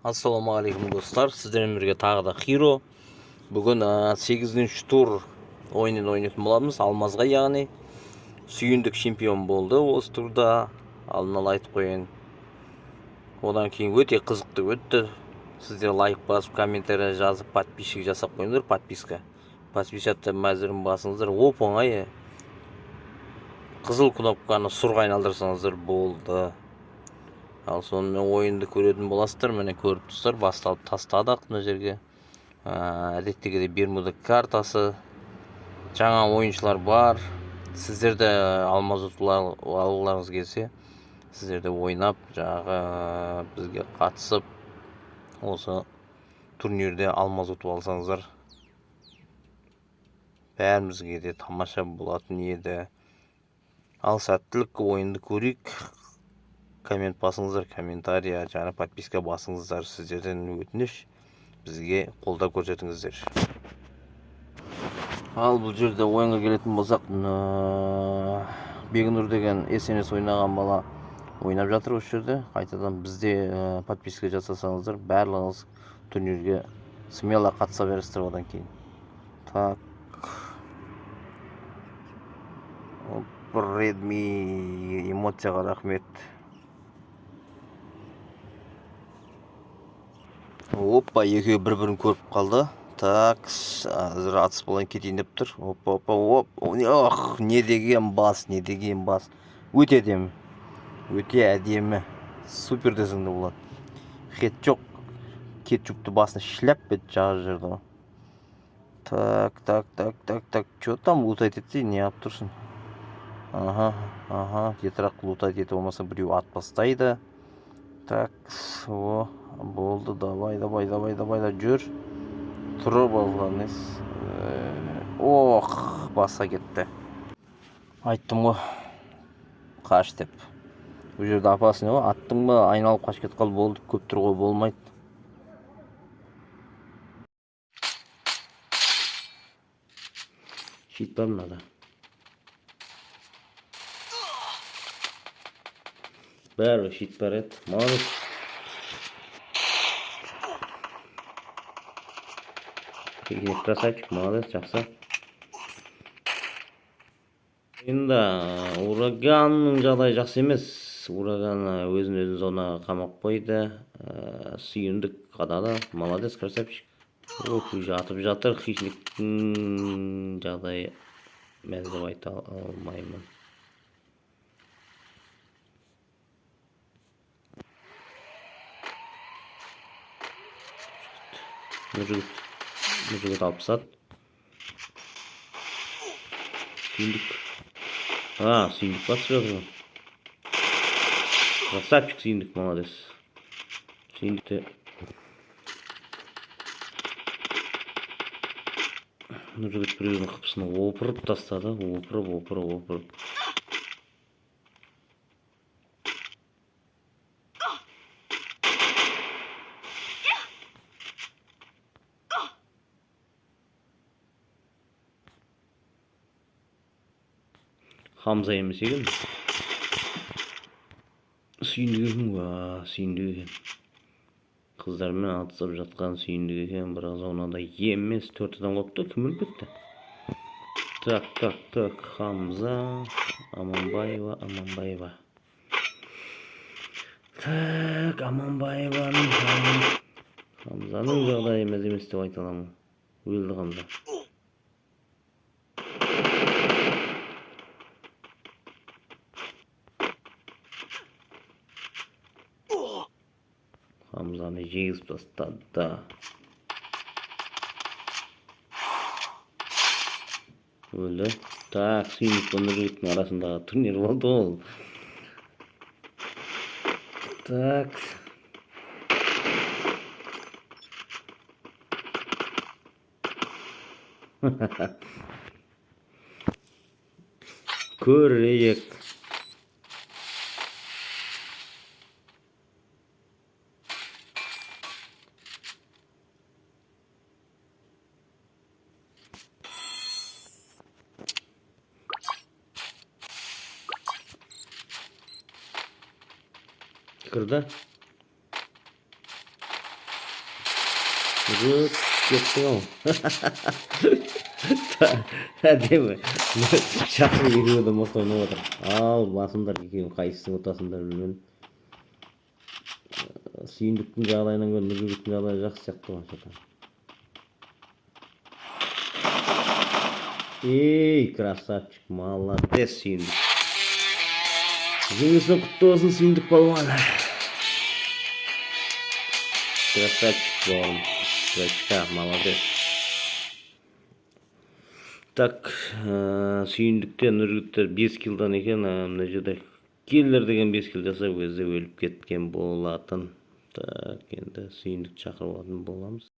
Ассалаумағалейкум достар, сіздермен бірге тағы да Хиро. Бүгін 8-ші тур ойынын ойнайтын боламыз. Алмазға, яғни сүйіндік чемпион болды осы турда. Алдын ала айтып қояйын. Одан кейін өте қызықты өтті. Сіздер лайк басып, комментарий жазып, подписчик жасап қойыңыздар, подписка. Подписаться мәзірін басыңыздар. Оп-оңай. Қызыл кнопканы сұрға айналдырсаңыздар болды. Ал сонымен ойынды көретін боласыздар. Міне көріп тұрсыздар, басталып тастадық мына жерге. Әдеттегідей Бермуда картасы. Жаңа ойыншылар бар. Сіздер де алмаз ұтып алғыларыңыз келсе, сіздер де ойнап, жаңағы бізге қатысып, осы турнирде алмаз ұтып алсаңыздар, бәрімізге де тамаша болатын еді. Ал сәттілік, ойынды көрейік. Коммент басыңыздар, комментария, жаңа подписка басыңыздар, сіздерден өтініш, бізге қолдау көрсетіңіздер. Ал бұл жерде ойынға келетін болсақ, Бегнұр деген СНС ойнаған бала ойнап жатыр осы жерде. Қайтадан бізде подписка жасасаңыздар, барлығыңыз турнирге смело қатыса бересіздер одан кейін. Так. Redmi эмоцияға рахмет. Опа, екеуі бір-бірін көріп қалды. Так, әзір атыс болайын кетейін деп тұр. Оп. Не деген бас. Өте әдемі. Өте әдемі. Супер десіңді болады. Хет жоқ. Кетчупты басына шляп бет жағы жерді. Так. Чё там лутайт етсе, не алып тұрсын? Ага. Тетрак лутайт еті болмаса біреу ат бастайды. Так, о, болды, давай, жүр. Тұрып алғаныз. Баса кетті. Айттым ғой, қаш деп. Бұл жерде апасын ғой, аттың ба, айналып қаш кетіп қал болды, көп тұрғой болмайды. Шит бар мынада. Бәрі шит бар еді, маңыз. Красавчик, молодец, жақсы. Енді Ураганның жағдайы жақсы емес. Ураган өзін зонаға қамап қойды. Сүйіндік қадады, молодец, красавчик. Жатып жатыр, хищниктің жағдайы мәз деп айта алмаймын. Мужик алып тастады. Сүйіндік. Сүйіндік басып жатыр. Красавчик Сүйіндік, молодец. Сүйіндікті мужик біреудің қыпсыны опырып тастады. Опырып. Хамза емес екен. Сүйіндік екен. Қыздармен атысып жатқан Сүйіндік екен. Бірақ зонада емес, 4 адам қопты, кім өліп кетті? Так, Хамза, Аманбаева. Так, Аманбаеваның Хамзаның жағдайы мәз емес деп айта аламын. Өлді Хамза. Хамзаны жегізіп тастады. Өлді. Так, Сүйіндік пен Нұржігіттің арасындағы турнир болды ол. Так. Көрейік. Kırdı. Rıt kettin ama. Değil Çakır geliyordu motoruna otur. Al basınдар ekеуін қайсысын ұтасыңдар білмедім. Сүйіндіктің жағдайынан гөрі Нұржігіттің жағдайы жақсы сияқты ғой. Ей, красавчик, молодец Сүйіндік. Жеңісің құтты болсын Сүйіндік балуан. Красавчик балуан. Красавчик, молодец. Так, Сүйіндіктен Нұржігіттер 5 килдан екен, мына жерде келдер деген 5 кил жасап өзі өліп кеткен болатын. Так, енді Сүйіндік шақырып алатын боламыз.